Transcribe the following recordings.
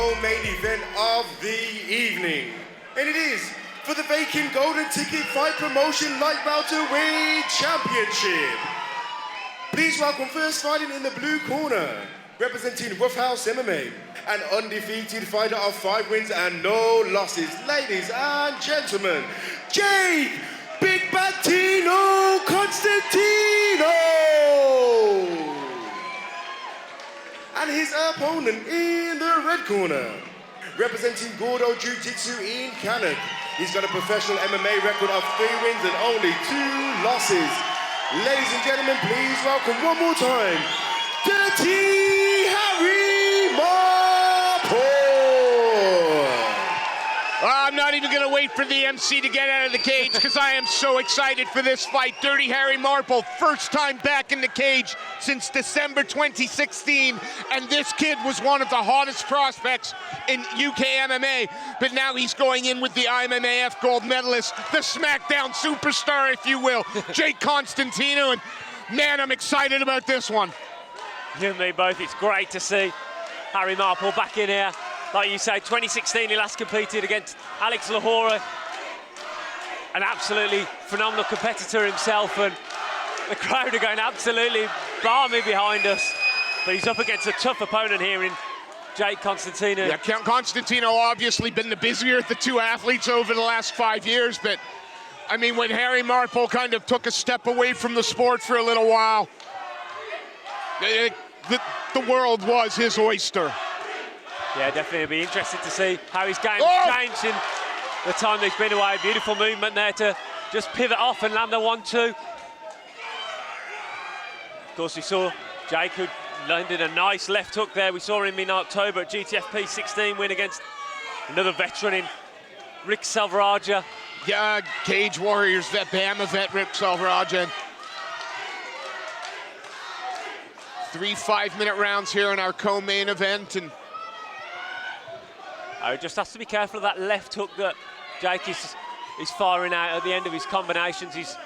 co-main event of the evening. And it is for the vacant golden ticket fight promotion light welterweight championship. Please welcome first fighting in the blue corner, representing Rough House MMA, an undefeated fighter of 5 wins and no losses. Ladies and gentlemen, Jake Big Batino Constantinou! And his opponent in the red corner, representing Gordo Jiu-Jitsu in Canada. He's got a professional MMA record of 3 wins and only 2 losses. Ladies and gentlemen, please welcome one more time, Dirty Harry Marple! I'm not even going to wait for the MC to get out of the cage because I am so excited for this fight. Dirty Harry Marple, first time back in the cage since December 2016, and this kid was one of the hottest prospects in UK MMA, but now he's going in with the IMMAF gold medalist, the SmackDown superstar, if you will, Jake Constantinou, and man, I'm excited about this one. You and me both. It's great to see Harry Marple back in here. Like you say, 2016 he last competed against Alex Lahore, an absolutely phenomenal competitor himself, and the crowd are going absolutely balmy behind us. But he's up against a tough opponent here in Jake Constantinou. Yeah, Constantinou obviously been the busier of the 2 athletes over the last 5 years, but I mean, when Harry Marple kind of took a step away from the sport for a little while, the world was his oyster. Yeah, definitely. It'll be interesting to see how his game changed in the time that he's been away. Beautiful movement there to just pivot off and land a 1-2. Of course, we saw Jake, who landed a nice left hook there. We saw him in October at GTFP18 win against another veteran in Rick Salvaraja. Yeah, Cage Warriors vet, Bama vet, Rick Salvaraja. 3 5-minute rounds here in our co-main event, and just has to be careful of that left hook that Jake is firing out at the end of his combinations. He's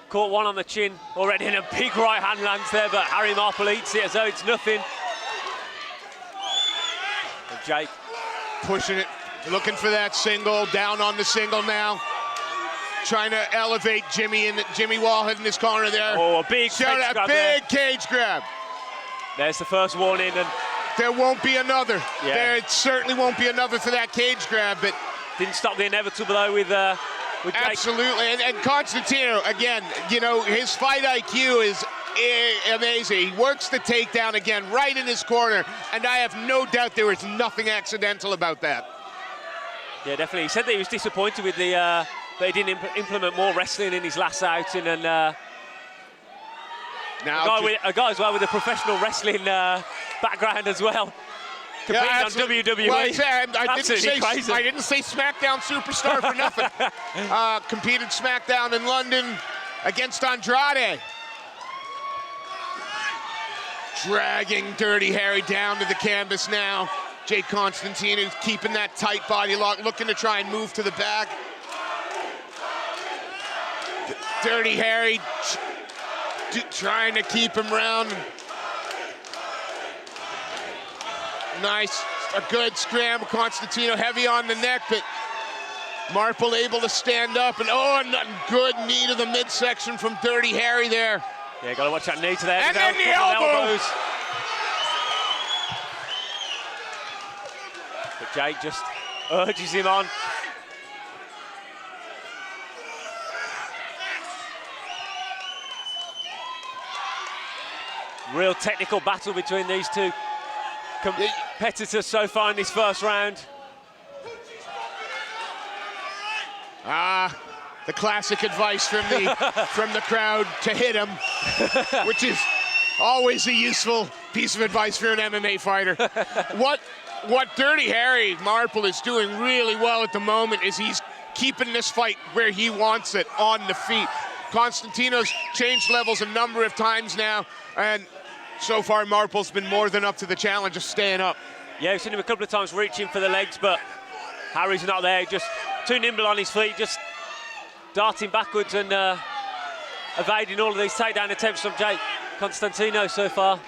caught one on the chin already, and a big right hand lands there, but Harry Marple eats it as though it's nothing. And Jake pushing it, looking for that single, down on the single now. Trying to elevate Jimmy Wallhead in his corner there. Oh, a big cage grab there. Cage grab. There's the first warning, and there won't be another. Yeah. There certainly won't be another for that cage grab, but didn't stop the inevitable though with Jake. Absolutely, and Constantinou, again, you know, his fight IQ is amazing. He works the takedown again right in his corner, and I have no doubt there was nothing accidental about that. Yeah, definitely. He said that he was disappointed with the that he didn't implement more wrestling in his last outing, and now a guy as well with a professional wrestling background as well. Competing on WWE. Well, I didn't say SmackDown superstar for nothing. Competed SmackDown in London against Andrade. Dragging Dirty Harry down to the canvas now. Jake Constantinou keeping that tight body lock, looking to try and move to the back. Dirty Harry trying to keep him round. Nice, a good scramble. Constantinou heavy on the neck, but Marple able to stand up, and a good knee to the midsection from Dirty Harry there. Yeah, gotta watch that knee to there. And then the elbows. But Jake just urges him on. Real technical battle between these two competitors so far in this first round. The classic advice from the crowd to hit him, which is always a useful piece of advice for an MMA fighter. What Dirty Harry Marple is doing really well at the moment is he's keeping this fight where he wants it, on the feet. Constantinou's changed levels a number of times now, and so far Marple's been more than up to the challenge of staying up. Yeah, we've seen him a couple of times reaching for the legs, but Harry's not there, just too nimble on his feet, just darting backwards and evading all of these takedown attempts from Jake Constantinou so far.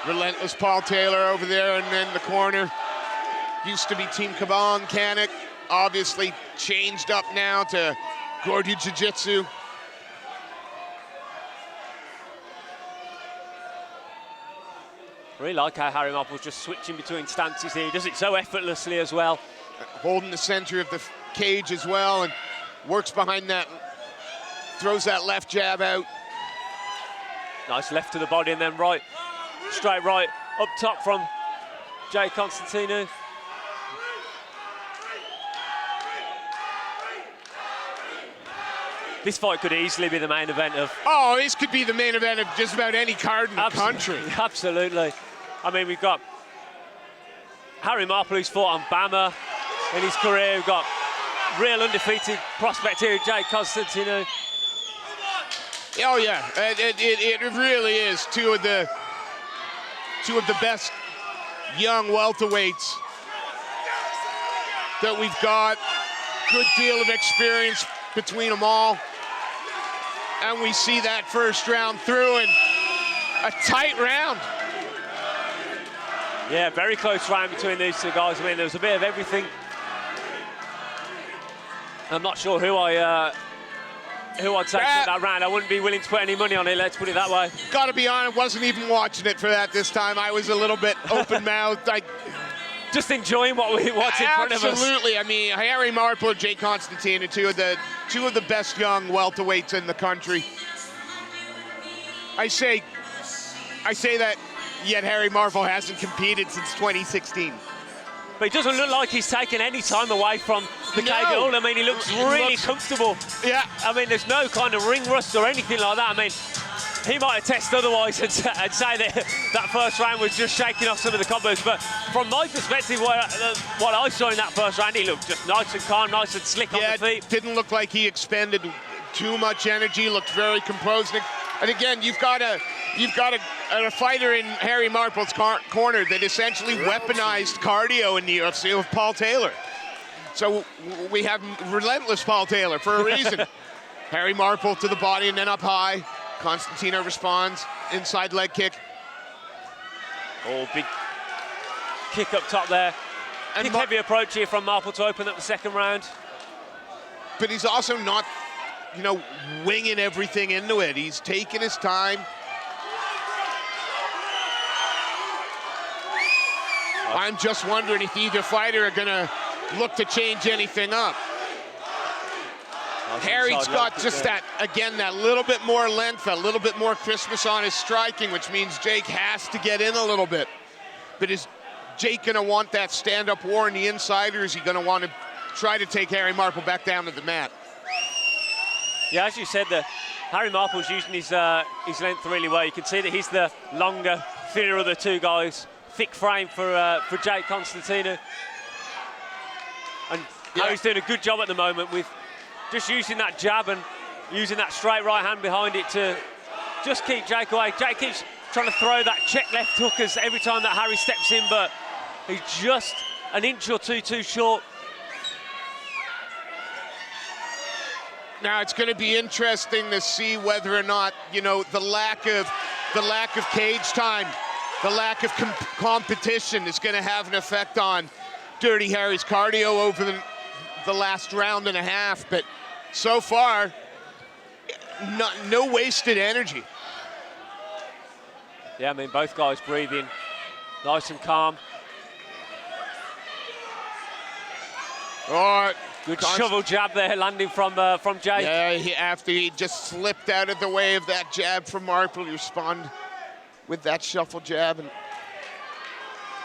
Relentless Paul Taylor over there and in the corner. used to be Team Kaban, Kanik, obviously changed up now to Gordu Jiu-Jitsu. Really like how Harry Marple's just switching between stances here. He does it so effortlessly as well. Holding the center of the cage as well, and works behind that, throws that left jab out. Nice left to the body and then right, straight right, up top from Jay Constantinou. This fight could easily be the main event of... Oh, this could be the main event of just about any card in the country. Absolutely. I mean, we've got Harry Marple, who's fought on Bama in his career. We've got real undefeated prospect here, Jay Constantinou. Oh yeah, it really is two of the best young welterweights that we've got. Good deal of experience between them all. And we see that first round through, and a tight round. Yeah, very close round between these two guys. I mean, there was a bit of everything. I'm not sure who I'd say for that round. I wouldn't be willing to put any money on it, let's put it that way. Gotta be honest, wasn't even watching it for that this time. I was a little bit open-mouthed. Just enjoying what's in front of us. Absolutely. I mean, Harry Marple and Jay Constantinou, two of the best young welterweights in the country. I say that, yet Harry Marple hasn't competed since 2016. But he doesn't look like he's taken any time away from the cage at all. I mean, he looks really comfortable. Yeah. I mean, there's no kind of ring rust or anything like that. I mean, he might attest otherwise and say that that first round was just shaking off some of the combos. But from my perspective, what I saw in that first round, he looked just nice and calm, nice and slick on the feet. Didn't look like he expended too much energy. Looked very composed. And again, you've got a fighter in Harry Marple's corner that essentially weaponized cardio in the UFC with Paul Taylor. So we have relentless Paul Taylor for a reason. Harry Marple to the body and then up high. Constantinou responds, inside leg kick. Oh, big kick up top there. And heavy approach here from Marple to open up the second round. But he's also not, winging everything into it. He's taking his time. I'm just wondering if either fighter are gonna look to change anything up. Harry's got just that little bit more length, a little bit more crispness on his striking, which means Jake has to get in a little bit. But is Jake gonna want that stand-up war on the inside, or is he gonna want to try to take Harry Marple back down to the mat? Yeah, as you said, Harry Marple's using his length really well. You can see that he's the longer, thinner of the two guys. Thick frame for Jake Constantinou. And Harry's doing a good job at the moment with just using that jab and using that straight right hand behind it to just keep Jake away. Jake keeps trying to throw that check left hook as every time that Harry steps in, but he's just an inch or two too short. Now it's going to be interesting to see whether or not, the lack of cage time, the lack of competition is going to have an effect on Dirty Harry's cardio over the last round and a half. But so far, no wasted energy. Yeah, I mean, both guys breathing nice and calm. All right. Good shovel jab there, landing from Jake. Yeah, after he just slipped out of the way of that jab from Marple, he responded with that shuffle jab. And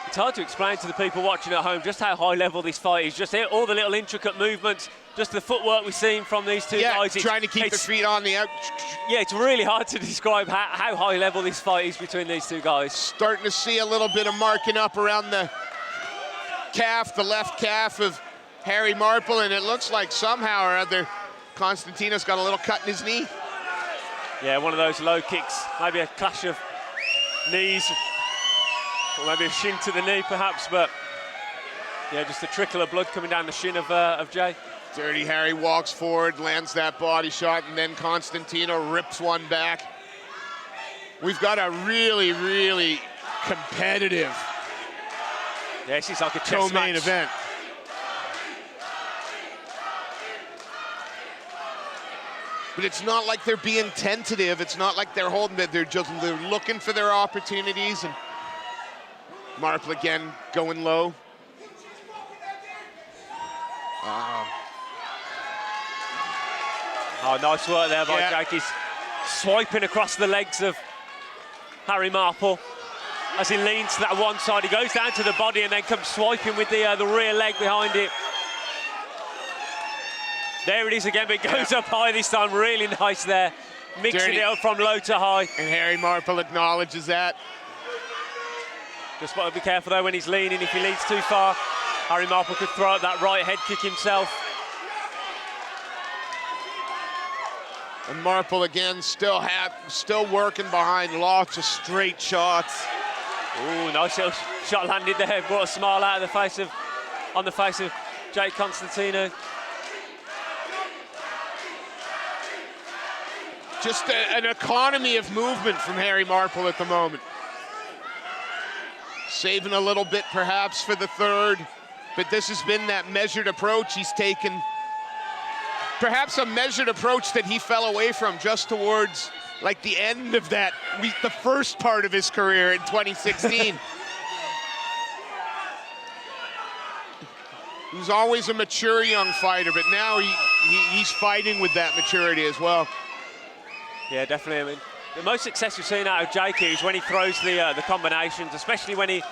it's hard to explain to the people watching at home just how high level this fight is. Just all the little intricate movements, just the footwork we've seen from these two guys. Trying to keep their feet on the out. Yeah, it's really hard to describe how high level this fight is between these two guys. Starting to see a little bit of marking up around the calf, the left calf of Harry Marple, and it looks like somehow or other Constantinou's got a little cut in his knee. Yeah, one of those low kicks, maybe a clash of knees, or maybe a shin to the knee perhaps, but yeah, just a trickle of blood coming down the shin of Jay. Dirty Harry walks forward, lands that body shot, and then Constantinou rips one back. We've got a really, really competitive Yeah, this is like a chess co-main match. event. But it's not like they're being tentative. It's not like they're holding it. They're looking for their opportunities. And Marple again going low. Oh, nice work there by Yeah. Jake. He's swiping across the legs of Harry Marple as he leans to that one side. He goes down to the body and then comes swiping with the rear leg behind it. There it is again, but it goes up high this time. Really nice there. Mixing it up from low to high. And Harry Marple acknowledges that. Just got to be careful though when he's leaning. If he leans too far, Harry Marple could throw up that right head kick himself. And Marple again still working behind, lots of straight shots. Ooh, nice little shot landed there. Brought a smile out of on the face of Jake Constantinou. Just an economy of movement from Harry Marple at the moment. Saving a little bit perhaps for the third, but this has been that measured approach he's taken. Perhaps a measured approach that he fell away from just towards like the end of that, the first part of his career in 2016. He was always a mature young fighter, but now he's fighting with that maturity as well. Yeah, definitely. I mean, the most success we've seen out of Jake is when he throws the combinations, especially when he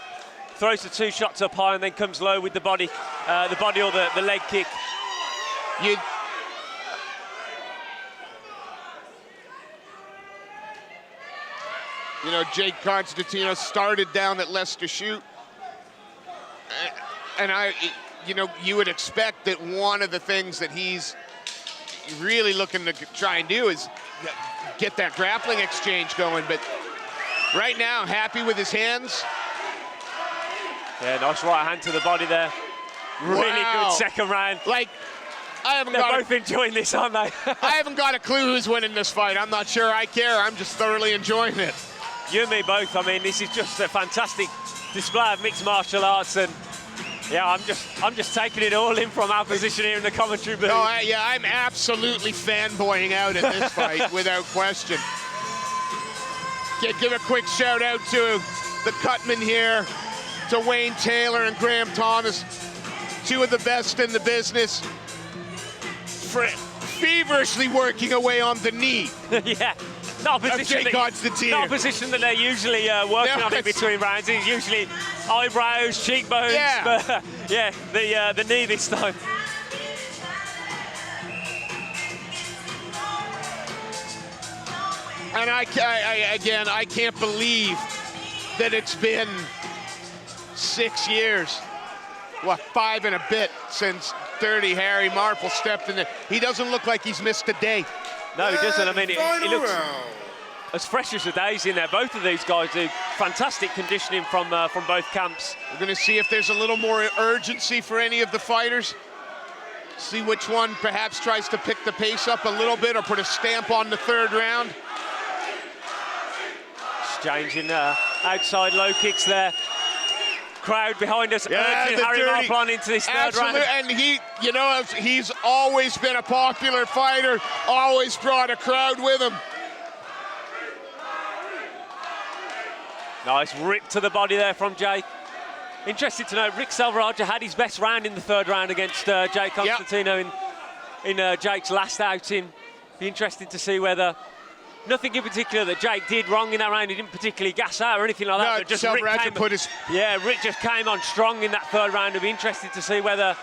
throws the two shots up high and then comes low with the body or the leg kick. You know, Jake Constantinou started down at Leicester Shoot. And you would expect that one of the things that he's really looking to try and do is get that grappling exchange going. But right now, happy with his hands. Yeah, nice right hand to the body there. Really good second round. Like, They're both enjoying this, aren't they? I haven't got a clue who's winning this fight. I'm not sure I care. I'm just thoroughly enjoying it. You and me both. I mean, this is just a fantastic display of mixed martial arts, and yeah, I'm just taking it all in from our position here in the commentary booth. I'm absolutely fanboying out at this fight without question. Give a quick shout out to the Cutman here, to Wayne Taylor and Graham Thomas, two of the best in the business, feverishly working away on the knee. Yeah. Not a position that they're usually working on in between rounds. It's usually eyebrows, cheekbones, but yeah, the knee this time. And I can't believe that it's been 6 years, 5 and a bit since Dirty Harry Marple stepped in there. He doesn't look like he's missed a day. No, he doesn't. I mean, he looks as fresh as the days in there. Both of these guys do fantastic conditioning from both camps. We're going to see if there's a little more urgency for any of the fighters. See which one perhaps tries to pick the pace up a little bit or put a stamp on the third round. Exchanging outside low kicks there. Crowd behind us, urging Harry Marple on into this third round. And he's always been a popular fighter, always brought a crowd with him. Nice rip to the body there from Jake. Interested to know, Rick Salvaraja had his best round in the third round against Jake Constantinou in Jake's last outing. Be interesting to see whether, nothing in particular that Jake did wrong in that round. He didn't particularly gas out or anything like that. No, but just Rick just came on strong in that third round. It'll be interesting to see whether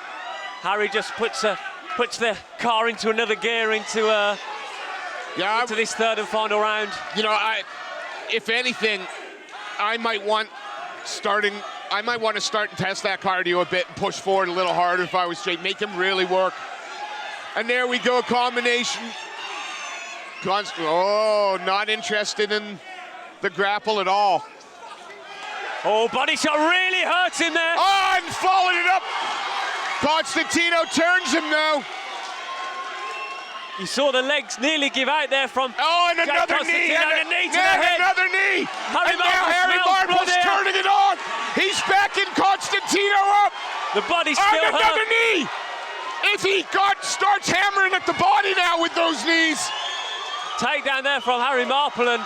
Harry just puts the car into another gear into this third and final round. You know, if anything, I might want to start and test that cardio a bit and push forward a little harder if I was Jake. Make him really work. And there we go, combination. Not interested in the grapple at all. Oh, body shot really hurts him there. Oh, and followed it up. Constantinou turns him now. You saw the legs nearly give out there from and another knee. And a knee to the head. Another knee. Harry Marple's turning it on. He's backing Constantinou The body's still hurt. Another knee! If he starts hammering at the body now with those knees. Takedown there from Harry Marple, and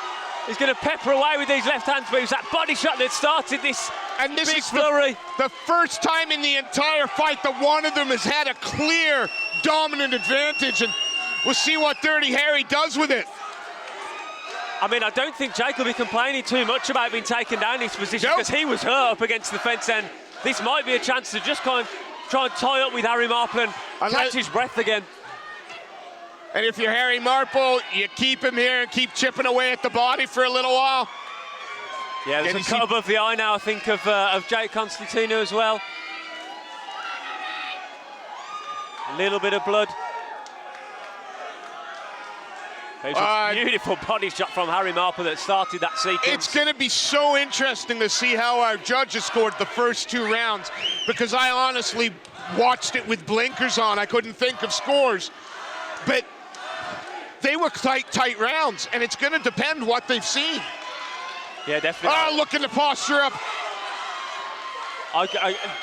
he's going to pepper away with these left hands moves. That body shot that started this big flurry. The first time in the entire fight that one of them has had a clear, dominant advantage, and we'll see what Dirty Harry does with it. I mean, I don't think Jake will be complaining too much about being taken down in this position, because he was hurt up against the fence, and this might be a chance to just kind of try and tie up with Harry Marple and catch his breath again. And if you're Harry Marple, you keep him here and keep chipping away at the body for a little while. Yeah, there's a cut above the eye now, I think, of Jake Constantinou as well. A little bit of blood. It was a beautiful body shot from Harry Marple that started that sequence. It's going to be so interesting to see how our judges scored the first 2 rounds, because I honestly watched it with blinkers on. I couldn't think of scores. But they were tight rounds, and it's going to depend what they've seen. Yeah, definitely. Oh, look at the posture up.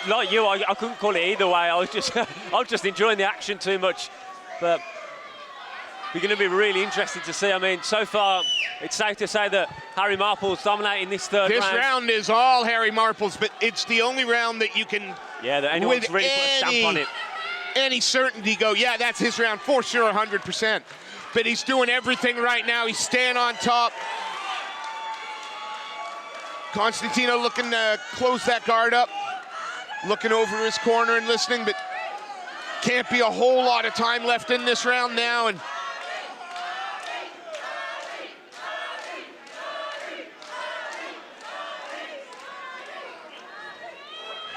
Like you, I couldn't call it either way. I was just enjoying the action too much. But it's going to be really interesting to see. I mean, so far, it's safe to say that Harry Marple's dominating this third round. This round is all Harry Marple's, but it's the only round that you can, that anyone's really put a stamp on it. Any certainty go, yeah, that's his round for sure, 100%. But he's doing everything right now. He's staying on top. Constantinou looking to close that guard up, looking over his corner and listening, but can't be a whole lot of time left in this round now. And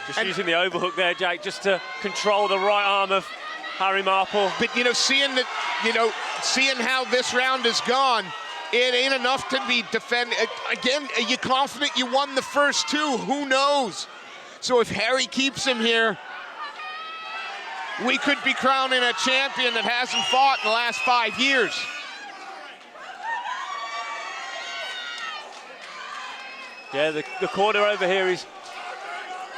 just using the overhook there, Jake, just to control the right arm of Harry Marple. But seeing how this round has gone, it ain't enough to be defended. Again, are you confident you won the first 2? Who knows? So if Harry keeps him here, we could be crowning a champion that hasn't fought in the last 5 years. Yeah, the corner over here is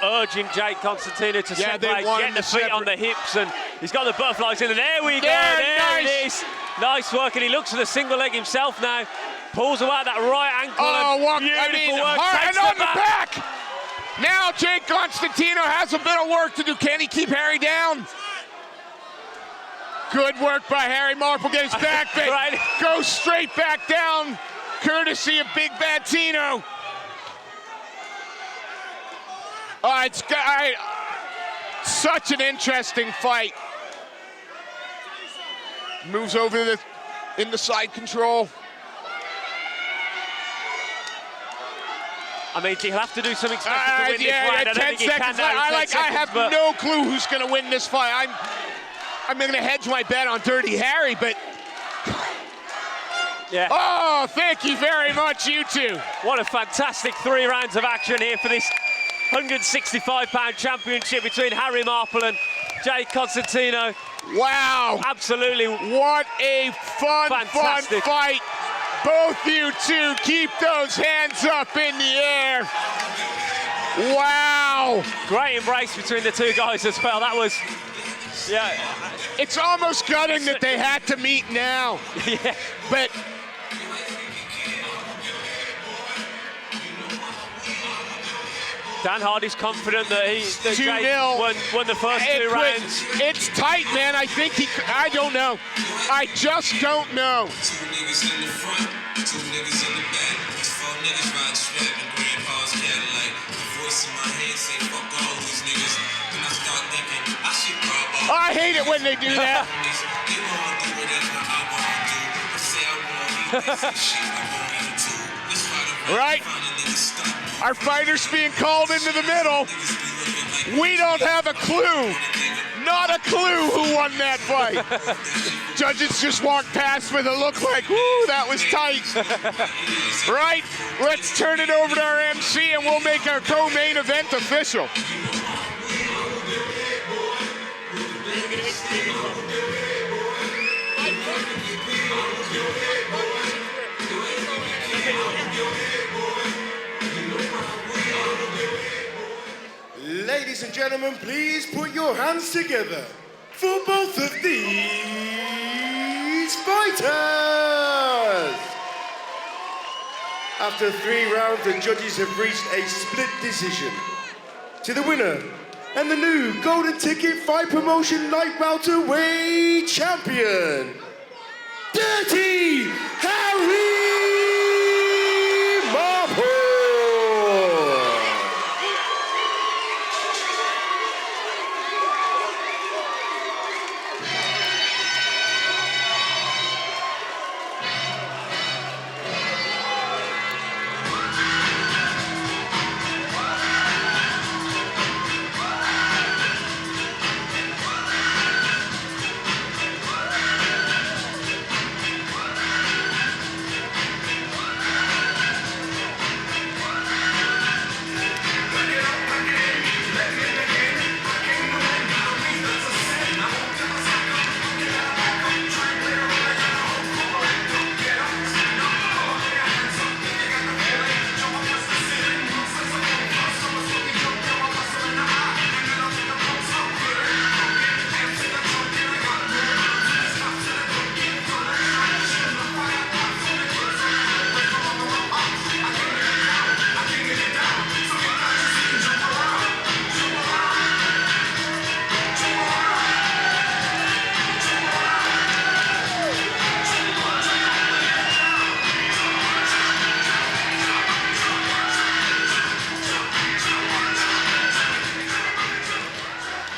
urging Jake Constantinou to separate, get the feet on the hips, and he's got the butterflies in, and there we go, there it is. Nice work, and he looks for the single leg himself now. Pulls away that right ankle. Beautiful work. And on the back. Now Jake Constantinou has a bit of work to do. Can he keep Harry down? Good work by Harry Marple. Get his back big. Right. Goes straight back down, courtesy of Big Bad Tino. It's such an interesting fight. Moves over in the side control. I mean, he'll have to do something special to win this fight. I don't think he can now. I have no clue who's going to win this fight. I'm going to hedge my bet on Dirty Harry, but yeah. Oh, thank you very much, you two. What a fantastic 3 rounds of action here for this 165-pound championship between Harry Marple and Jake Constantinou. Wow. Absolutely. What a fun fight. Both you two keep those hands up in the air. Wow. Great embrace between the 2 guys as well. That was, yeah. It's almost gutting that they had to meet now. Yeah. But Dan Hardy's confident that Jake 2-0. won the first 2 rounds. It's tight, man. I think I don't know. I just don't know. 2 niggas in the front, 2 niggas in the back. 4 niggas ride strap and grandpa's Cadillac. The voice in my head say, fuck all these niggas. Then I start thinking, I should rob all. I hate it when they do that. They wanna do whatever I wanna do. I say I wanna eat this and shit, I want me to too. Let's find a Right. find a nigga stuck. Our fighters being called into the middle. We don't have a clue. Not a clue who won that fight. Judges just walked past with a look like, whoo, that was tight. Right? Let's turn it over to our MC and we'll make our co-main event official. Ladies Ladies and gentlemen, please put your hands together for both of these fighters. After 3 rounds, the judges have reached a split decision. To the winner and the new Golden Ticket Fight Promotion Light Welterweight Champion, Dirty Harry Marple.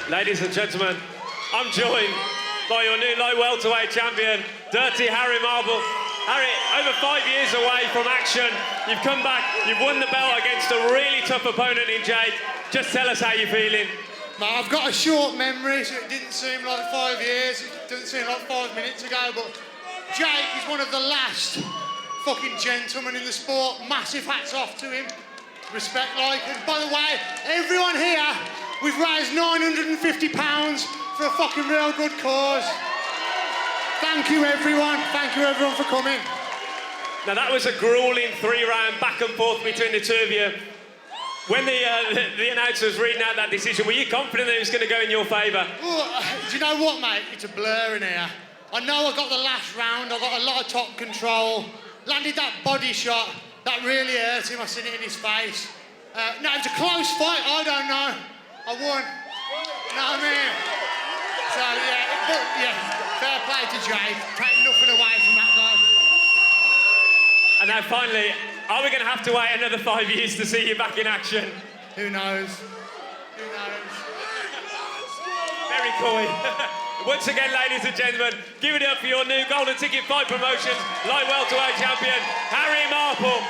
Ladies and gentlemen, I'm joined by your new light welterweight champion, Dirty Harry Marple. Harry, over 5 years away from action, you've come back, you've won the belt against a really tough opponent in Jake. Just tell us how you're feeling. Mate, I've got a short memory, so it didn't seem like 5 years, it doesn't seem like 5 minutes ago, but Jake is one of the last fucking gentlemen in the sport. Massive hats off to him. Respect, like. And by the way, everyone here, we've raised £950 for a fucking real good cause. Thank you, everyone. Thank you, everyone, for coming. Now, that was a grueling 3-round back and forth between the two of you. When the announcer was reading out that decision, were you confident that it was going to go in your favour? Do you know what, mate? It's a blur in here. I know I got the last round. I got a lot of top control. Landed that body shot. That really hurt him. I seen it in his face. No, it was a close fight. I don't know. I won. You know what I mean? So, yeah, fair play to Jake. Take nothing away from that guy. And now, finally, are we going to have to wait another 5 years to see you back in action? Who knows? Who knows? Very coy. Once again, ladies and gentlemen, give it up for your new Golden Ticket Fight Promotions light welterweight champion, Harry Marple.